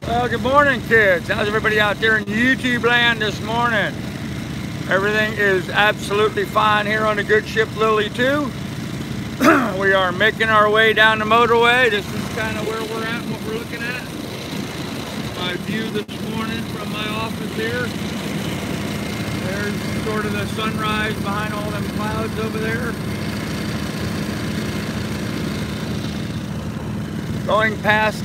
Well, good morning, kids. How's everybody out there in YouTube land this morning? Everything is absolutely fine here on the good ship Lily 2. We are making our way down the motorway. This is kind of where we're at, what we're looking at. My view this morning from my office here. There's sort of the sunrise behind all them clouds over there. Going past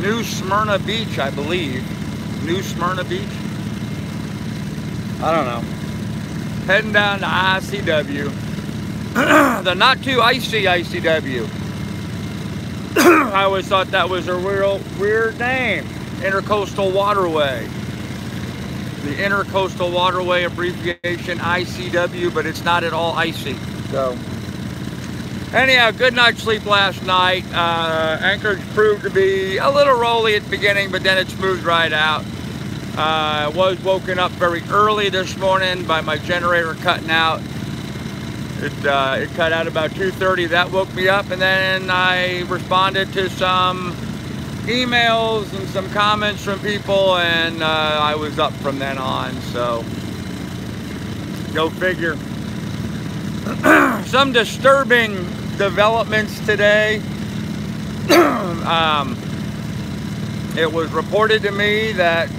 New Smyrna Beach, I believe. New Smyrna Beach? I don't know. Heading down to ICW. The not too icy ICW. I always thought that was a real weird name. Intercoastal Waterway. The Intercoastal Waterway abbreviation ICW, but it's not at all icy. So anyhow, good night's sleep last night. Anchorage proved to be a little rolly at the beginning, but then it smoothed right out. I was woken up very early this morning by my generator cutting out. It cut out about 2:30. That woke me up, and then I responded to some emails and some comments from people, and I was up from then on. So go figure. Some disturbing developments today. It was reported to me that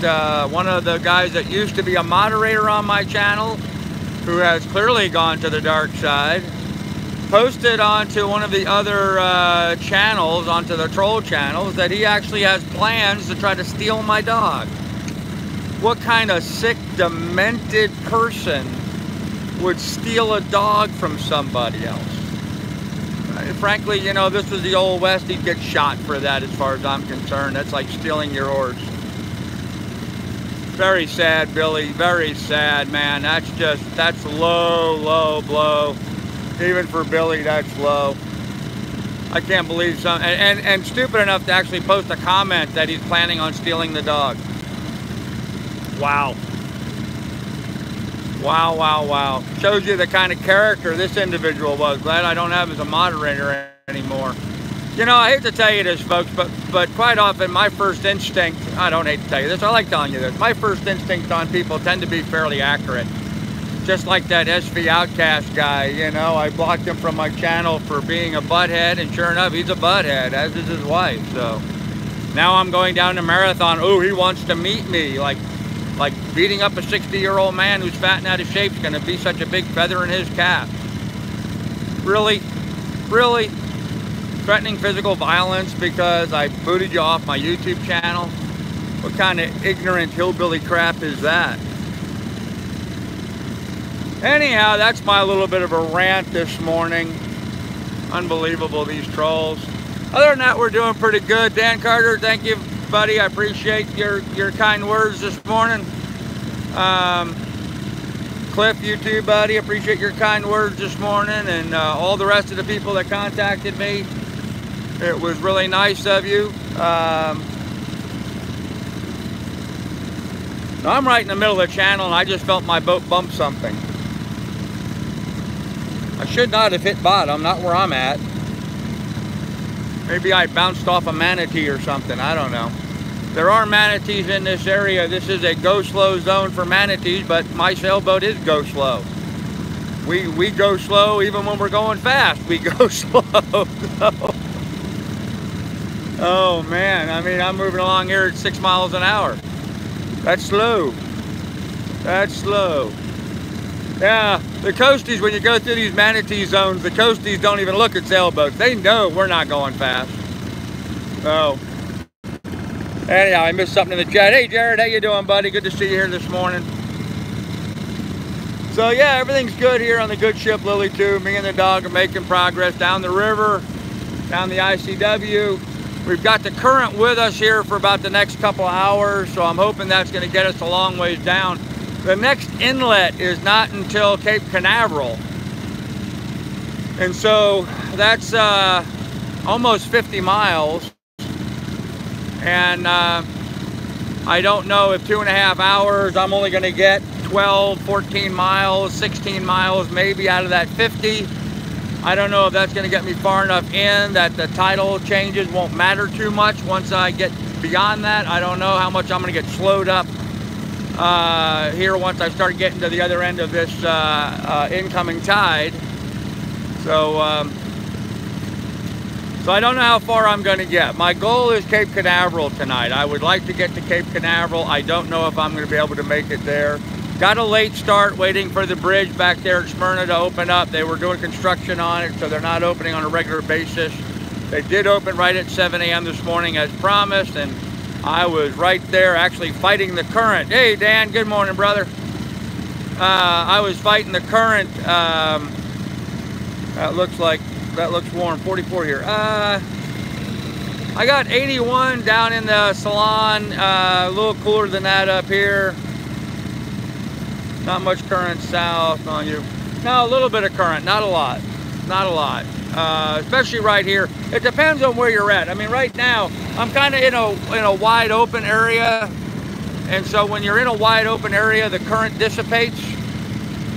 one of the guys that used to be a moderator on my channel, who has clearly gone to the dark side, posted onto one of the other channels, onto the troll channels, that he actually has plans to try to steal my dog. What kind of sick, demented person would steal a dog from somebody else? Frankly, you know, this was the old West. He'd get shot for that, as far as I'm concerned. That's like stealing your horse. Very sad, Billy. Very sad, man. That's low, low blow. Even for Billy, that's low. I can't believe some, and stupid enough to actually post a comment that he's planning on stealing the dog. Wow. Wow, wow, wow. Shows you the kind of character this individual was. Glad I don't have him as a moderator anymore. You know, I hate to tell you this, folks, but quite often my first instinct, I don't hate to tell you this, I like telling you this, my first instinct on people tend to be fairly accurate. Just like that SV Outcast guy, you know, I blocked him from my channel for being a butthead, and sure enough, he's a butthead, as is his wife. So now I'm going down the marathon. Oh, he wants to meet me. Like beating up a 60-year-old man who's fat and out of shape is going to be such a big feather in his cap. Really? Really? Threatening physical violence because I booted you off my YouTube channel? What kind of ignorant hillbilly crap is that? Anyhow, that's my little bit of a rant this morning. Unbelievable, these trolls. Other than that, we're doing pretty good. Dan Carter, thank you, buddy. I appreciate your kind words this morning. Cliff, you too, buddy. Appreciate your kind words this morning, and all the rest of the people that contacted me. It was really nice of you. I'm right in the middle of the channel, and I just felt my boat bump something. I should not have hit bottom, not where I'm at. Maybe I bounced off a manatee or something, I don't know. There are manatees in this area. This is a go-slow zone for manatees, but my sailboat is go-slow. We go slow even when we're going fast. We go slow. Oh man, I mean, I'm moving along here at 6 miles an hour. That's slow. That's slow. Yeah, the coasties, when you go through these manatee zones, the coasties don't even look at sailboats. They know we're not going fast. Oh. Anyhow, I missed something in the chat. Hey Jared, how you doing, buddy? Good to see you here this morning. So yeah, everything's good here on the good ship Lily 2. Me and the dog are making progress down the river, down the ICW. We've got the current with us here for about the next couple hours, so I'm hoping that's going to get us a long ways down. The next inlet is not until Cape Canaveral. And so that's almost 50 miles. And I don't know if 2.5 hours, I'm only going to get 12, 14 miles, 16 miles maybe out of that 50. I don't know if that's going to get me far enough in that the tidal changes won't matter too much. Once I get beyond that, I don't know how much I'm going to get slowed up here once I start getting to the other end of this incoming tide. So I don't know how far I'm going to get. My goal is Cape Canaveral tonight. I would like to get to Cape Canaveral. I don't know if I'm going to be able to make it there. Got a late start waiting for the bridge back there at Smyrna to open up. They were doing construction on it, so they're not opening on a regular basis. They did open right at 7 a.m. this morning as promised, and I was right there actually fighting the current. Hey, Dan, good morning, brother. I was fighting the current. That looks warm, 44 here. I got 81 down in the salon, a little cooler than that up here. Not much current south on you. No, a little bit of current, not a lot. Not a lot, especially right here. It depends on where you're at. I mean, right now, I'm kind of in a wide open area. And so when you're in a wide open area, the current dissipates.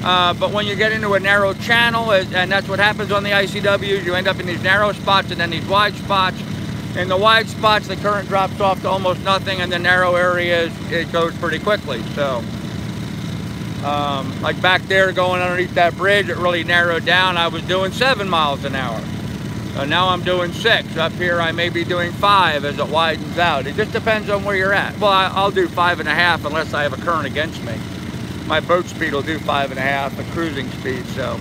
But when you get into a narrow channel, and that's what happens on the ICWs, you end up in these narrow spots and then these wide spots. In the wide spots, the current drops off to almost nothing, and the narrow areas, it goes pretty quickly. So, like back there going underneath that bridge, it really narrowed down. I was doing 7 miles an hour. So now I'm doing 6. Up here, I may be doing 5 as it widens out. It just depends on where you're at. Well, I'll do 5.5 unless I have a current against me. My boat speed will do 5.5, the cruising speed, so.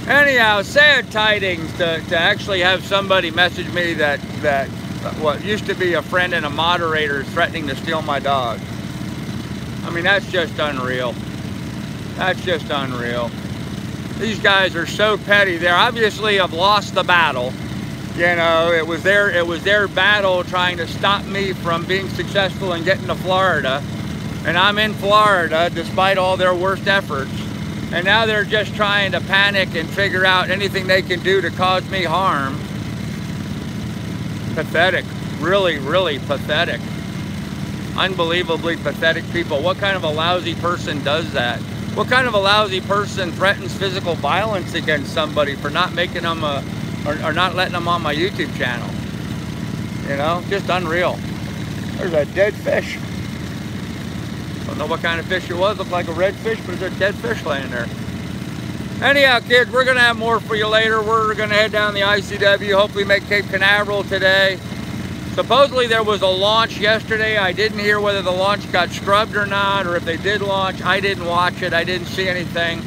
Anyhow, sad tidings to actually have somebody message me that what used to be a friend and a moderator is threatening to steal my dog. I mean, that's just unreal. That's just unreal. These guys are so petty. They obviously have lost the battle. You know, it was their battle trying to stop me from being successful in getting to Florida. And I'm in Florida despite all their worst efforts. And now they're just trying to panic and figure out anything they can do to cause me harm. Pathetic. Really, really pathetic. Unbelievably pathetic people. What kind of a lousy person does that? What kind of a lousy person threatens physical violence against somebody for not making them or not letting them on my YouTube channel? You know, just unreal. There's a dead fish. Don't know what kind of fish it was. Looked like a red fish, but there's a dead fish laying there. Anyhow, kids, we're gonna have more for you later. We're gonna head down the ICW, hopefully make Cape Canaveral today. Supposedly there was a launch yesterday. I didn't hear whether the launch got scrubbed or not, or if they did launch. I didn't watch it. I didn't see anything.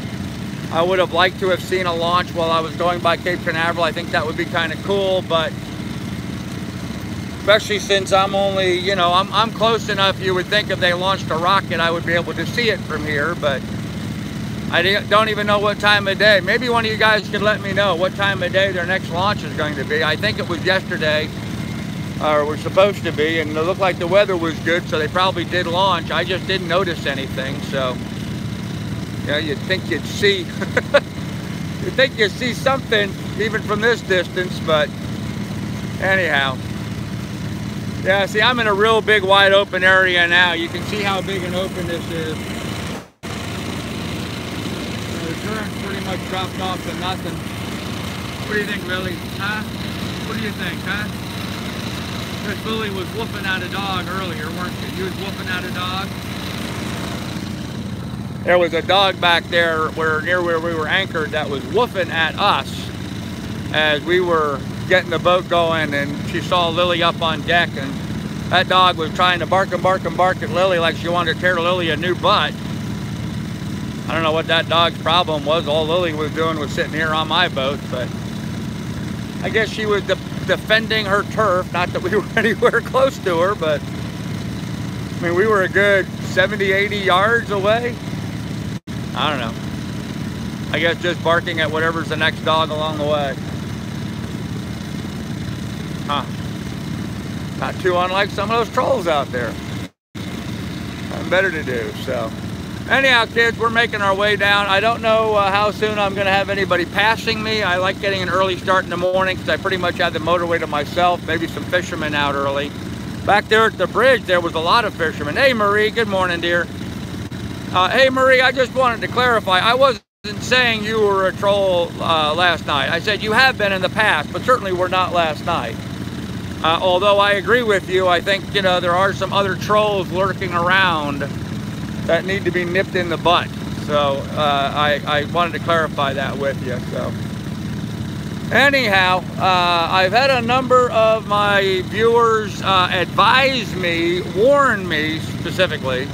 I would have liked to have seen a launch while I was going by Cape Canaveral. I think that would be kind of cool, but especially since I'm only, you know, I'm close enough. You would think if they launched a rocket, I would be able to see it from here, but I don't even know what time of day. Maybe one of you guys can let me know what time of day their next launch is going to be. I think it was yesterday, or was supposed to be, and it looked like the weather was good, so they probably did launch. I just didn't notice anything, so, you know, you'd think you'd see, you'd think you'd see something even from this distance, but anyhow. Yeah, see, I'm in a real big wide open area now. You can see how big and open this is. The current's pretty much dropped off to nothing. What do you think, Lily? Huh? What do you think, huh? Miss Lily was whooping at a dog earlier, weren't you? You was whooping at a dog? There was a dog back there near where we were anchored that was woofing at us as we were getting the boat going, and she saw Lily up on deck, and that dog was trying to bark and bark and bark at Lily like she wanted to tear Lily a new butt. I don't know what that dog's problem was. All Lily was doing was sitting here on my boat, but I guess she was defending her turf. Not that we were anywhere close to her, but I mean, we were a good 70, 80 yards away. I don't know. I guess just barking at whatever's the next dog along the way. Huh. Not too unlike some of those trolls out there. Nothing better to do, so. Anyhow, kids, we're making our way down. I don't know how soon I'm going to have anybody passing me. I like getting an early start in the morning because I pretty much have the motorway to myself. Maybe some fishermen out early. Back there at the bridge, there was a lot of fishermen. Hey, Marie, good morning, dear. Hey, Marie, I just wanted to clarify. I wasn't saying you were a troll last night. I said you have been in the past, but certainly were not last night. Although I agree with you, I think, you know, there are some other trolls lurking around that need to be nipped in the butt. So I wanted to clarify that with you. So anyhow, I've had a number of my viewers advise me, warn me specifically,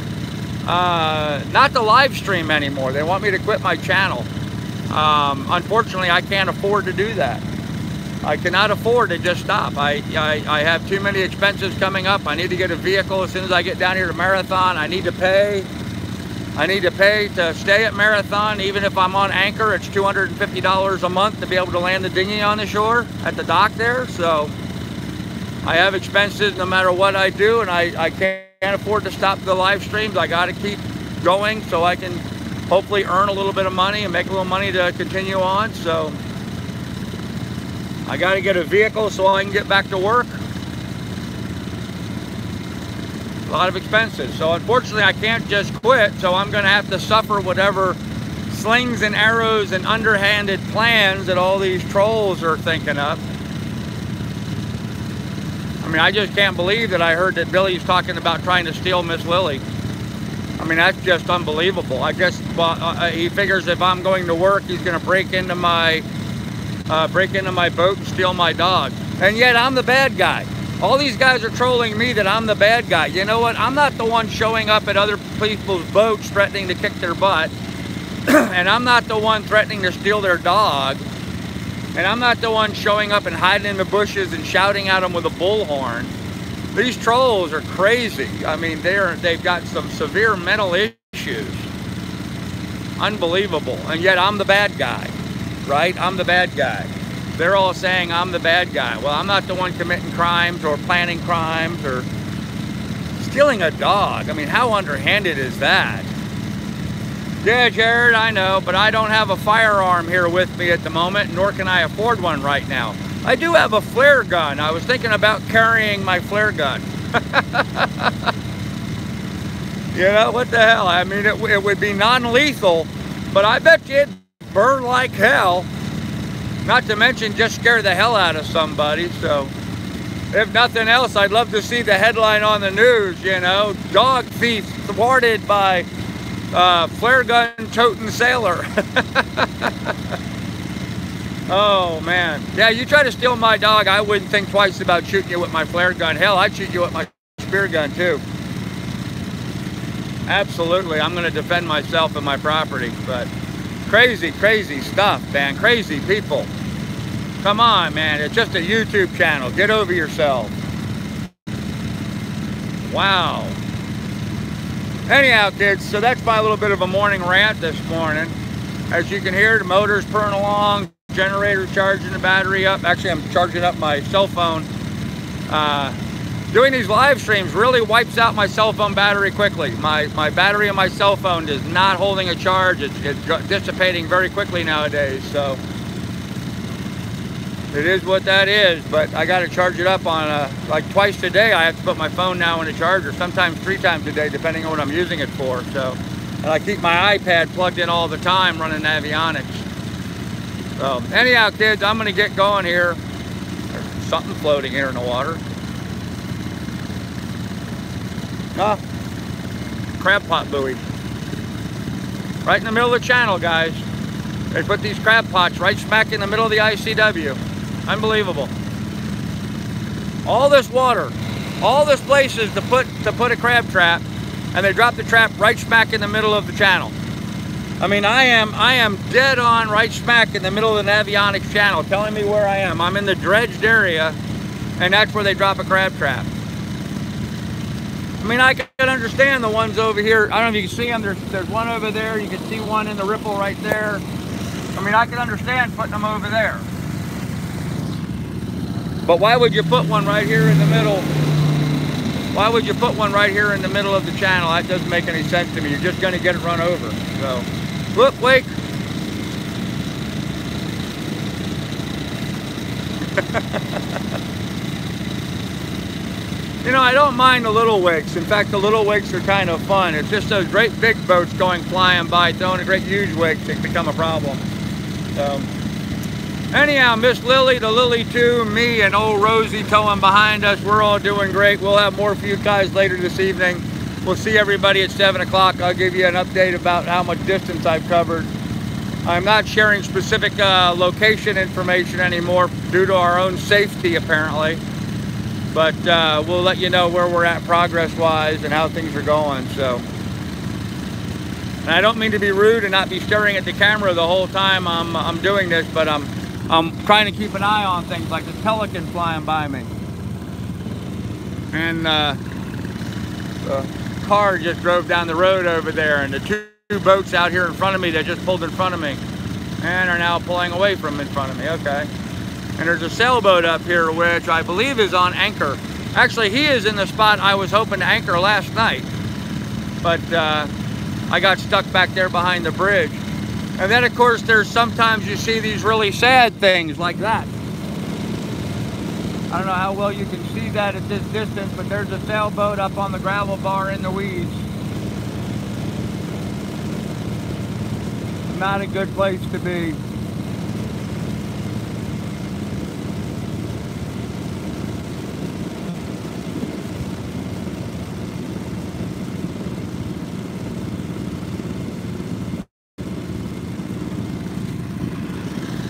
not to live stream anymore. They want me to quit my channel. Unfortunately, I can't afford to do that. I cannot afford to just stop. I have too many expenses coming up. I need to get a vehicle as soon as I get down here to Marathon. I need to pay. I need to pay to stay at Marathon. Even if I'm on anchor, it's $250 a month to be able to land the dinghy on the shore at the dock there. So I have expenses no matter what I do, and I can't afford to stop the live streams. I got to keep going so I can hopefully earn a little bit of money and make a little money to continue on. So I got to get a vehicle so I can get back to work. A lot of expenses. So unfortunately, I can't just quit. So I'm going to have to suffer whatever slings and arrows and underhanded plans that all these trolls are thinking of. I mean, I just can't believe that I heard that Billy's talking about trying to steal Miss Lily. I mean, that's just unbelievable. I guess he figures if I'm going to work, he's going to break into my boat and steal my dog. And yet I'm the bad guy. All these guys are trolling me that I'm the bad guy. You know what? I'm not the one showing up at other people's boats threatening to kick their butt. And I'm not the one threatening to steal their dog. And I'm not the one showing up and hiding in the bushes and shouting at them with a bullhorn. These trolls are crazy. I mean, they've got some severe mental issues. Unbelievable. And yet I'm the bad guy, right? I'm the bad guy. They're all saying I'm the bad guy. Well, I'm not the one committing crimes or planning crimes or stealing a dog. I mean, how underhanded is that? Yeah, Jared, I know, but I don't have a firearm here with me at the moment, nor can I afford one right now. I do have a flare gun. I was thinking about carrying my flare gun. You know, what the hell? I mean, it would be non-lethal, but I bet you it'd burn like hell. Not to mention just scare the hell out of somebody. So if nothing else, I'd love to see the headline on the news, you know, dog thief thwarted by flare gun toting sailor. Oh man. Yeah, you try to steal my dog, I wouldn't think twice about shooting you with my flare gun. Hell, I'd shoot you with my spear gun too. Absolutely, I'm gonna defend myself and my property. But crazy, crazy stuff, man. Crazy people. Come on, man. It's just a YouTube channel. Get over yourself. Wow. Anyhow, kids, so that's my little bit of a morning rant this morning. As you can hear, the motor's purring along, generator charging the battery up. Actually, I'm charging up my cell phone. Doing these live streams really wipes out my cell phone battery quickly. My battery on my cell phone is not holding a charge. It's dissipating very quickly nowadays. So it is what that is, but I got to charge it up on like twice a day. I have to put my phone now in a charger, sometimes 3 times a day, depending on what I'm using it for. So, and I keep my iPad plugged in all the time running avionics. So anyhow, kids, I'm going to get going here. There's something floating here in the water. Crab pot buoy. Right in the middle of the channel, guys. They put these crab pots right smack in the middle of the ICW. Unbelievable. All this water, all this places to put a crab trap, and they drop the trap right smack in the middle of the channel. I mean, I am dead on right smack in the middle of the Navionics channel, telling me where I am. I'm in the dredged area, and that's where they drop a crab trap. I mean, I can understand the ones over here. I don't know if you can see them. There's one over there. You can see one in the ripple right there. I mean, I can understand putting them over there. But why would you put one right here in the middle? Why would you put one right here in the middle of the channel? That doesn't make any sense to me. You're just going to get it run over. So, look, wake. You know, I don't mind the little wakes. In fact, the little wakes are kind of fun. It's just those great big boats going flying by, throwing a great huge wake to become a problem. So, anyhow, Miss Lily, the Lily 2, me, and old Rosie towing behind us, we're all doing great. We'll have more for you guys later this evening. We'll see everybody at 7 o'clock. I'll give you an update about how much distance I've covered. I'm not sharing specific location information anymore due to our own safety, apparently. But we'll let you know where we're at progress-wise and how things are going. So, and I don't mean to be rude and not be staring at the camera the whole time I'm doing this, but I'm trying to keep an eye on things like the pelican flying by me. And the car just drove down the road over there, and the two boats out here in front of me that just pulled in front of me and are now pulling away from in front of me. Okay. And there's a sailboat up here, which I believe is on anchor. Actually, he is in the spot I was hoping to anchor last night. But I got stuck back there behind the bridge. And then, of course, there's sometimes you see these really sad things like that. I don't know how well you can see that at this distance, but there's a sailboat up on the gravel bar in the weeds. Not a good place to be.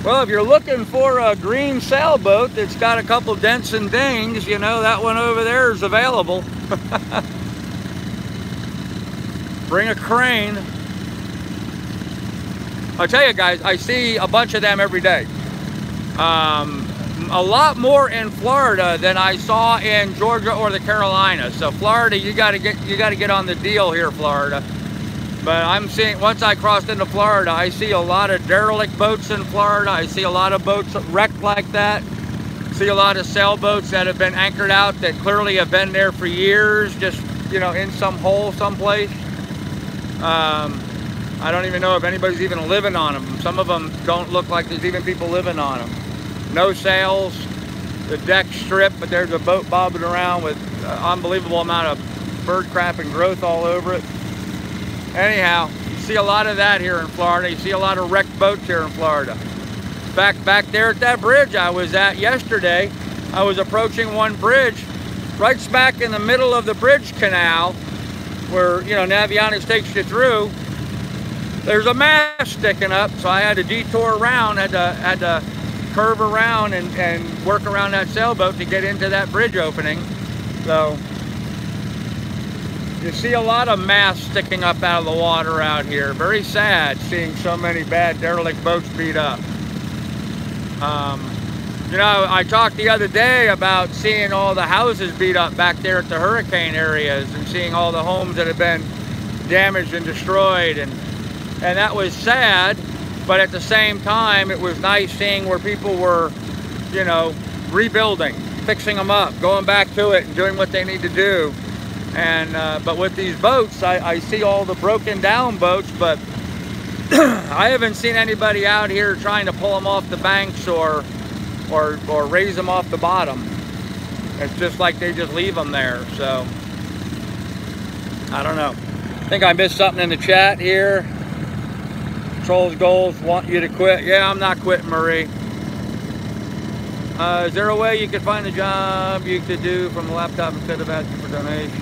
Well, if you're looking for a green sailboat that's got a couple dents and dings, you know, that one over there is available. Bring a crane. I'll tell you guys, I see a bunch of them every day. A lot more in Florida than I saw in Georgia or the Carolinas. So Florida, you got to get on the deal here, Florida. But I'm seeing, once I crossed into Florida, I see a lot of derelict boats in Florida. I see a lot of boats wrecked like that. See a lot of sailboats that have been anchored out that clearly have been there for years, just, you know, in some hole someplace. I don't even know if anybody's even living on them. Some of them don't look like there's even people living on them. No sails, the deck's stripped, but there's a boat bobbing around with an unbelievable amount of bird crap and growth all over it. Anyhow, you see a lot of that here in Florida. You see a lot of wrecked boats here in Florida. In fact, back there at that bridge I was at yesterday, I was approaching one bridge right smack in the middle of the bridge canal where, you know, Navionics takes you through. There's a mast sticking up, so I had to detour around, had to curve around and work around that sailboat to get into that bridge opening. So you see a lot of masts sticking up out of the water out here. Very sad seeing so many bad derelict boats beat up. You know, I talked the other day about seeing all the houses beat up back there at the hurricane areas and seeing all the homes that have been damaged and destroyed. And that was sad, but at the same time, it was nice seeing where people were, you know, rebuilding, fixing them up, going back to it and doing what they need to do. And but with these boats, I see all the broken down boats, but I haven't seen anybody out here trying to pull them off the banks or raise them off the bottom. It's just like they just leave them there. So I don't know. I think I missed something in the chat here. Trolls Goals want you to quit. Yeah, I'm not quitting, Marie. Is there a way you could find a job you could do from a laptop instead of asking for donation?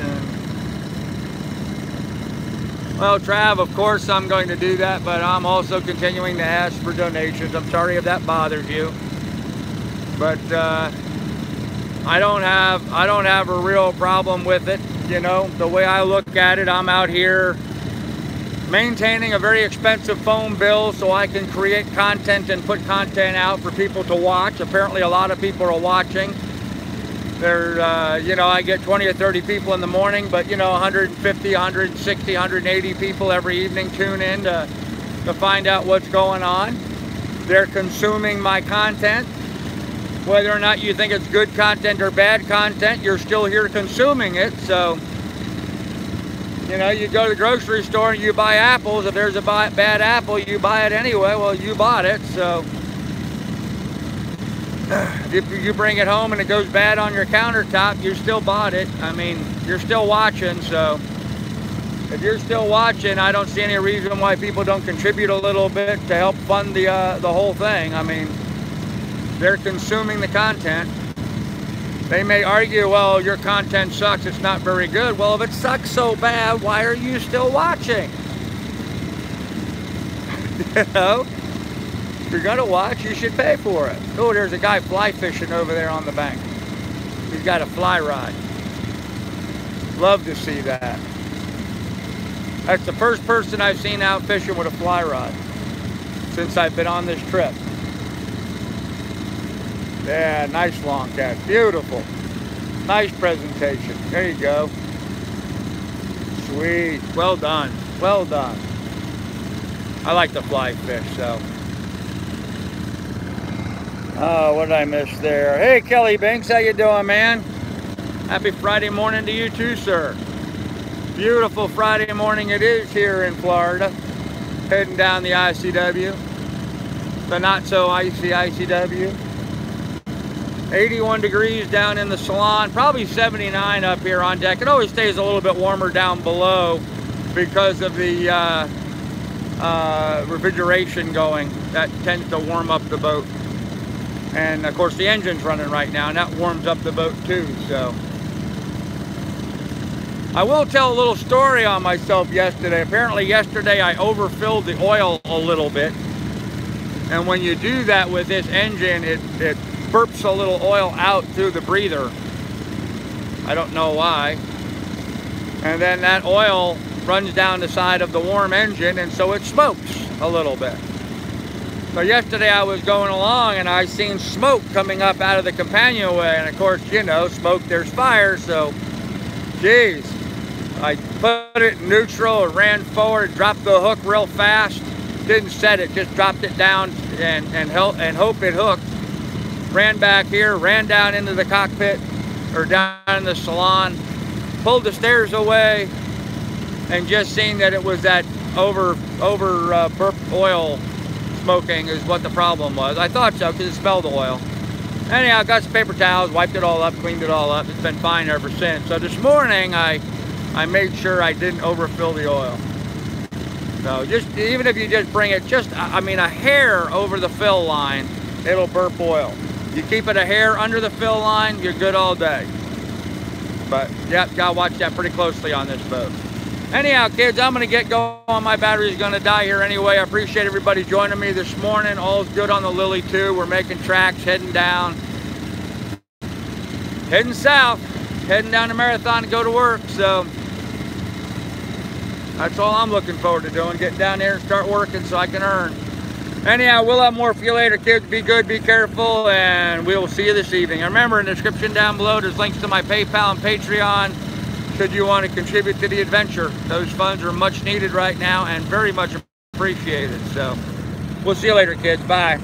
Well, Trav, of course I'm going to do that, but I'm also continuing to ask for donations. I'm sorry if that bothers you, but I don't have a real problem with it. You know, the way I look at it, I'm out here maintaining a very expensive phone bill so I can create content and put content out for people to watch. Apparently a lot of people are watching. There, you know, I get 20 or 30 people in the morning, but, you know, 150, 160, 180 people every evening tune in to find out what's going on. They're consuming my content. Whether or not you think it's good content or bad content, you're still here consuming it. So, you know, you go to the grocery store and you buy apples. If there's a bad apple, you buy it anyway. Well, you bought it, so If you bring it home and it goes bad on your countertop, you still bought it. I mean, you're still watching, so if you're still watching, I don't see any reason why people don't contribute a little bit to help fund the whole thing. I mean, they're consuming the content. They may argue, well, your content sucks, it's not very good. Well, if it sucks so bad, why are you still watching? You know? If you're gonna watch, you should pay for it. Oh, there's a guy fly fishing over there on the bank. He's got a fly rod. Love to see that. That's the first person I've seen out fishing with a fly rod since I've been on this trip. Yeah, nice long catch. Beautiful. Nice presentation. There you go. Sweet. Well done. Well done. I like to fly fish, so. Oh, what did I miss there? Hey, Kelly Binks, how you doing, man? Happy Friday morning to you too, sir. Beautiful Friday morning it is here in Florida. Heading down the ICW. The not so icy ICW. 81 degrees down in the salon. Probably 79 up here on deck. It always stays a little bit warmer down below because of the refrigeration going. That tends to warm up the boat. And of course the engine's running right now and that warms up the boat too, so. I will tell a little story on myself yesterday. Apparently yesterday I overfilled the oil a little bit. And when you do that with this engine, it burps a little oil out through the breather. I don't know why. And then that oil runs down the side of the warm engine and so it smokes a little bit. So yesterday I was going along and I seen smoke coming up out of the companionway, and of course, you know, smoke, there's fire, so geez. I put it in neutral, ran forward, dropped the hook real fast, didn't set it, just dropped it down and hope it hooked. Ran back here, ran down into the cockpit, or down in the salon, pulled the stairs away, and just seen that it was that over burped oil smoking is what the problem was. I thought so because it smelled the oil. Anyhow, got some paper towels, wiped it all up, cleaned it all up. It's been fine ever since. So this morning I made sure I didn't overfill the oil. So just, even if you just bring it just, I mean, a hair over the fill line, it'll burp oil. You keep it a hair under the fill line, you're good all day. But yeah, gotta watch that pretty closely on this boat. Anyhow, kids, I'm gonna get going. My battery's gonna die here anyway. I appreciate everybody joining me this morning. All's good on the Lily too. We're making tracks, heading down, heading south, heading down to Marathon to go to work. So that's all I'm looking forward to doing, getting down there and start working so I can earn. Anyhow, we'll have more for you later, kids. Be good, be careful, and we will see you this evening. And remember, in the description down below, there's links to my PayPal and Patreon. Should you want to contribute to the adventure, those funds are much needed right now and very much appreciated. So we'll see you later, kids. Bye.